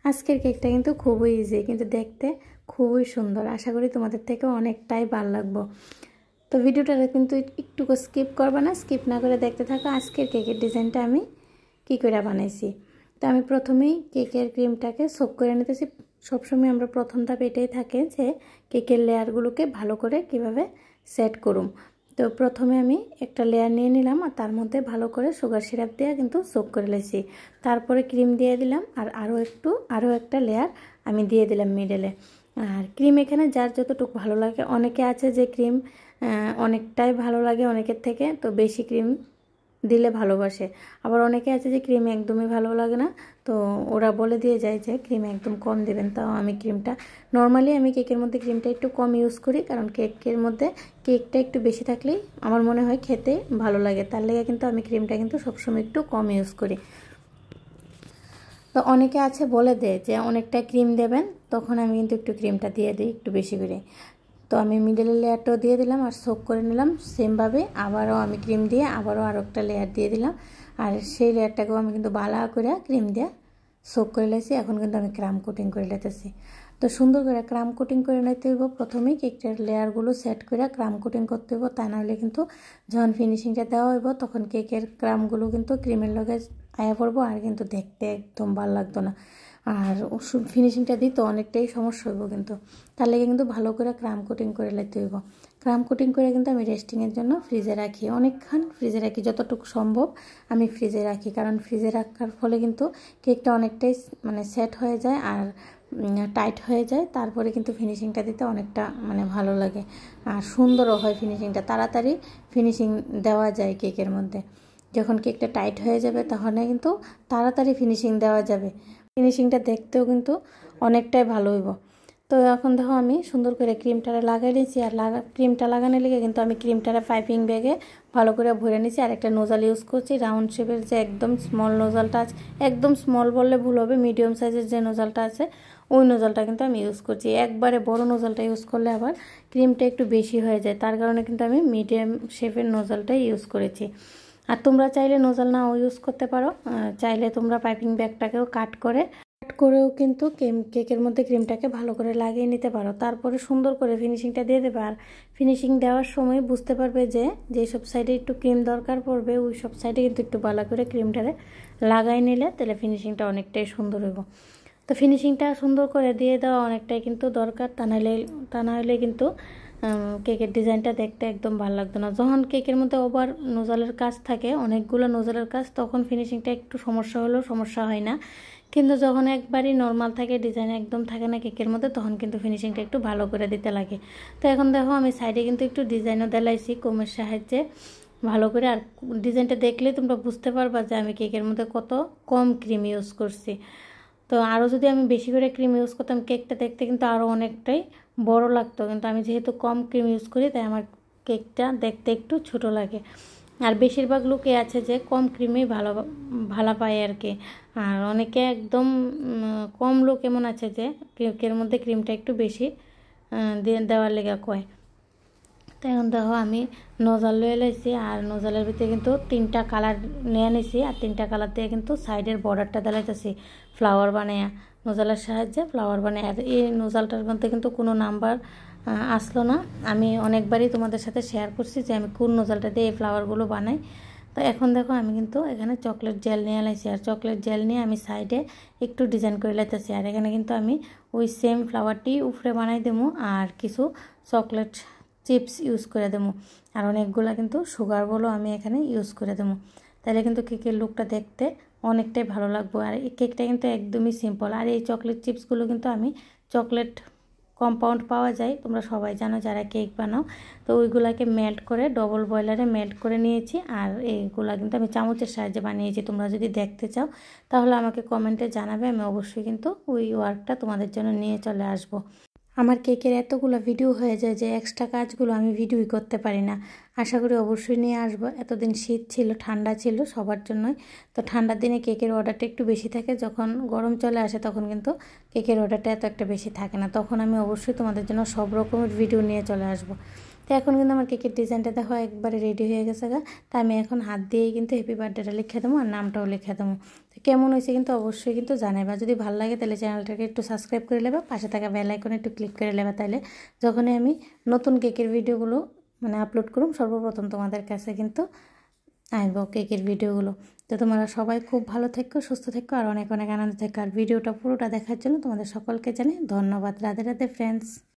আজকের কেকটা কিন্তু খুবই ইজি, কিন্তু দেখতে খুবই সুন্দর। আশা করি তোমাদের থেকে অনেকটাই ভালো লাগবে। তো ভিডিওটা কিন্তু একটু স্কিপ করবে না, স্কিপ না করে দেখতে থাকো আজকের কেকের ডিজাইনটা আমি কি করে বানাইছি। তো আমি প্রথমেই কেকের ক্রিমটাকে সোক করে নিতেছি। সবসময় আমরা প্রথম ধাপ এটাই থাকে যে কেকের লেয়ারগুলোকে ভালো করে কিভাবে সেট করুম। তো প্রথমে আমি একটা লেয়ার নিয়ে নিলাম আর তার মধ্যে ভালো করে সুগার সিরাপ দিয়ে কিন্তু সোক করে লেছি। তারপরে ক্রিম দিয়ে দিলাম আর আরও একটা লেয়ার আমি দিয়ে দিলাম মিডলে। আর ক্রিম এখানে যার যতটুকু ভালো লাগে, অনেকে আছে যে ক্রিম অনেকটাই ভালো লাগে অনেকের থেকে, তো বেশি ক্রিম দিলে ভালোবাসে। আবার অনেকে আছে যে ক্রিম একদমই ভালো লাগে না, তো ওরা বলে দিয়ে যায় যে ক্রিম একদম কম দেবেন। তাও আমি ক্রিমটা নর্মালি আমি কেকের মধ্যে ক্রিমটা একটু কম ইউজ করি, কারণ কেকের মধ্যে কেকটা একটু বেশি থাকলেই আমার মনে হয় খেতে ভালো লাগে। তার লেগে কিন্তু আমি ক্রিমটা কিন্তু সবসময় একটু কম ইউজ করি। তো অনেকে আছে বলে দেয় যে অনেকটা ক্রিম দেবেন, তখন আমি কিন্তু একটু ক্রিমটা দিয়ে দিই একটু বেশি করে। তো আমি মিডলের লেয়ারটাও দিয়ে দিলাম আর সোক করে নিলাম সেমভাবে। আবারও আমি ক্রিম দিয়ে আবারও আরও একটা লেয়ার দিয়ে দিলাম, আর সেই লেয়ারটাকেও আমি কিন্তু বালা করে ক্রিম দিয়ে সোক করে লেছি। এখন কিন্তু আমি ক্রাম কোটিং করে লেতেছি। তো সুন্দর করে ক্রাম কোটিং করে নিতে হইব। প্রথমেই কেকটার লেয়ারগুলো সেট করে ক্রাম কোটিং করতে হইব, তা নাহলে কিন্তু যখন ফিনিশিংটা দেওয়া হইব তখন কেকের ক্রামগুলো কিন্তু ক্রিমের লগে আয়া পড়বো আর কিন্তু দেখতে একদম ভালো লাগতো না, আর ফিনিশিংটা দিতে অনেকটাই সমস্যা হইব। কিন্তু তার লেগে কিন্তু ভালো করে ক্রাম কোটিং করে নিতে হইব। ক্রাম কোটিং করে কিন্তু আমি রেস্টিংয়ের জন্য ফ্রিজে রাখি, অনেকক্ষণ ফ্রিজে রাখি, যতটুকু সম্ভব আমি ফ্রিজে রাখি। কারণ ফ্রিজে রাখার ফলে কিন্তু কেকটা অনেকটাই সেট হয়ে যায় আর টাইট হয়ে যায়। তারপরে কিন্তু ফিনিশিংটা দিতে অনেকটা ভালো লাগে আর সুন্দরও হয় ফিনিশিংটা, তাড়াতাড়ি ফিনিশিং দেওয়া যায় কেকের মধ্যে। যখন কেকটা টাইট হয়ে যাবে তখন কিন্তু তাড়াতাড়ি ফিনিশিং দেওয়া যাবে, ফিনিশিংটা দেখতেও কিন্তু অনেকটাই ভালো হইব। তো এখন দেখো আমি সুন্দর করে ক্রিমটারে লাগাই নিয়েছি, আর ক্রিমটা লাগানোর লেগে কিন্তু আমি ক্রিমটারে পাইপিং ব্যাগে ভালো করে ভরে নিয়েছি। আর একটা নোজাল ইউজ করছি রাউন্ড শেপের, যে একদম স্মল নোজালটা আছে, একদম স্মল বললে ভুল হবে, মিডিয়াম সাইজের যে নোজালটা আছে ওই নোজালটা কিন্তু আমি ইউজ করছি। একবারে বড় নোজালটা ইউজ করলে আবার ক্রিমটা একটু বেশি হয়ে যায়, তার কারণে কিন্তু আমি মিডিয়াম শেপের নোজালটাই ইউজ করেছি। আর তোমরা চাইলে নোজাল নাও ইউজ করতে পারো, চাইলে তোমরা পাইপিং ব্যাগটাকেও কাট করেও কিন্তু কেকের মধ্যে ক্রিমটাকে ভালো করে লাগিয়ে নিতে পারো। তারপরে সুন্দর করে ফিনিশিংটা দিয়ে দেবে। আর ফিনিশিং দেওয়ার সময় বুঝতে পারবে যে যেসব সাইডে একটু ক্রিম দরকার পড়বে ওই সব সাইডে কিন্তু একটু ভালো করে ক্রিমটারে লাগাই নিলে তাহলে ফিনিশিংটা অনেকটাই সুন্দর হইব। তো ফিনিশিংটা সুন্দর করে দিয়ে দেওয়া অনেকটাই কিন্তু দরকার, তা না হলে কিন্তু কেকের ডিজাইনটা দেখতে একদম ভালো লাগতো না। যখন কেকের মধ্যে ওভার নোজালের কাজ থাকে, অনেকগুলো নোজালের কাজ, তখন ফিনিশিংটা একটু সমস্যা হলেও সমস্যা হয় না। কিন্তু যখন একবারই নর্মাল থাকে, ডিজাইন একদম থাকে না কেকের মধ্যে, তখন কিন্তু ফিনিশিংটা একটু ভালো করে দিতে লাগে। তো এখন দেখো আমি সাইডে কিন্তু একটু ডিজাইনও দিলাইছি কোমের সাহায্যে ভালো করে। আর ডিজাইনটা দেখলে তোমরা বুঝতে পারবা যে আমি কেকের মধ্যে কত কম ক্রিম ইউজ করছি। তো আরও যদি আমি বেশি করে ক্রিম ইউজ করতাম কেকটা দেখতে কিন্তু আরও অনেকটাই বড় লাগতো, কিন্তু আমি যেহেতু কম ক্রিম ইউজ করি তাই আমার কেকটা দেখতে একটু ছোট লাগে। আর বেশিরভাগ লোকে আছে যে কম ক্রিমেই ভালো পায় আর কি। আর অনেকে একদম কম লোক এমন আছে যে কেকের মধ্যে ক্রিমটা একটু বেশি দেওয়ার লেগে কয়। তো এখন দেখো আমি নোজাল লয়ে লাইছি, আর নোজালের ভিতরে কিন্তু 3টা কালার নিয়ে নিছি, আর 3টা কালার দিয়ে কিন্তু সাইডের বর্ডারটা দিলাইতেছি ফ্লাওয়ার বানাইয়া, নোজালের সাহায্যে ফ্লাওয়ার বানাই। আর এই নোজালটার মধ্যে কিন্তু কোনো নাম্বার আসলো না, আমি অনেকবারই তোমাদের সাথে শেয়ার করছি যে আমি কোন নোজালটা দিয়ে এই ফ্লাওয়ারগুলো বানাই। তো এখন দেখো আমি কিন্তু এখানে চকলেট জেল নিয়ে লাইছি, আর চকলেট জেল নিয়ে আমি সাইডে একটু ডিজাইন করে লাইতেছি। আর এখানে কিন্তু আমি ওই সেম ফ্লাওয়ারটি উপরে বানাই দেবো, আর কিছু চকলেট চিপস ইউজ করে দেবো, আর অনেকগুলো কিন্তু সুগার বলও আমি এখানে ইউজ করে দেবো। তাহলে কিন্তু কেকের লুকটা দেখতে অনেকটাই ভালো লাগবে। আর এই কেকটা কিন্তু একদমই সিম্পল। আর এই চকলেট চিপসগুলো কিন্তু আমি চকলেট কম্পাউন্ড পাওয়া যায়, তোমরা সবাই জানো যারা কেক বানাও, তো ওইগুলাকে মেল্ট করে ডবল বয়লারে মেল্ট করে নিয়েছি। আর এইগুলা কিন্তু আমি চামচের সাহায্যে বানিয়েছি। তোমরা যদি দেখতে চাও তাহলে আমাকে কমেন্টে জানাবে, আমি অবশ্যই কিন্তু ওই ওয়ার্কটা তোমাদের জন্য নিয়ে চলে আসবো। আমার কেকের এতগুলো ভিডিও হয়ে যায় যে এক্সট্রা কাজগুলো আমি ভিডিওই করতে পারি না। আশা করি অবশ্যই নিয়ে আসবো। এতদিন শীত ছিল, ঠান্ডা ছিল সবার জন্যই, তো ঠান্ডার দিনে কেকের অর্ডারটা একটু বেশি থাকে, যখন গরম চলে আসে তখন কিন্তু কেকের অর্ডারটা এত একটা বেশি থাকে না, তখন আমি অবশ্যই তোমাদের জন্য সব রকমের ভিডিও নিয়ে চলে আসবো। তো এখন কিন্তু আমার কেকের ডিজাইনটা দেখো একবারে রেডি হয়ে গেছে গা। তা আমি এখন হাত দিয়েই কিন্তু হ্যাপি বার্থডেটা লিখে দেবো আর নামটাও লিখে দেবো। তো কেমন হয়েছে কিন্তু অবশ্যই কিন্তু জানাইবা। যদি ভালো লাগে তাহলে চ্যানেলটাকে একটু সাবস্ক্রাইব করে নেবা, পাশে থাকা বেল আইকনে একটু ক্লিক করে নেবা, তাহলে যখনই আমি নতুন কেকের ভিডিওগুলো মানে আপলোড করুম সর্বপ্রথম তোমাদের কাছে কিন্তু আইব কেকের ভিডিওগুলো। তো তোমরা সবাই খুব ভালো থেকো, সুস্থ থেকো আর অনেক অনেক আনন্দ থেকো। আর ভিডিওটা পুরোটা দেখার জন্য তোমাদের সকলকে জানাই ধন্যবাদ। রাধে রাধে ফ্রেন্ডস।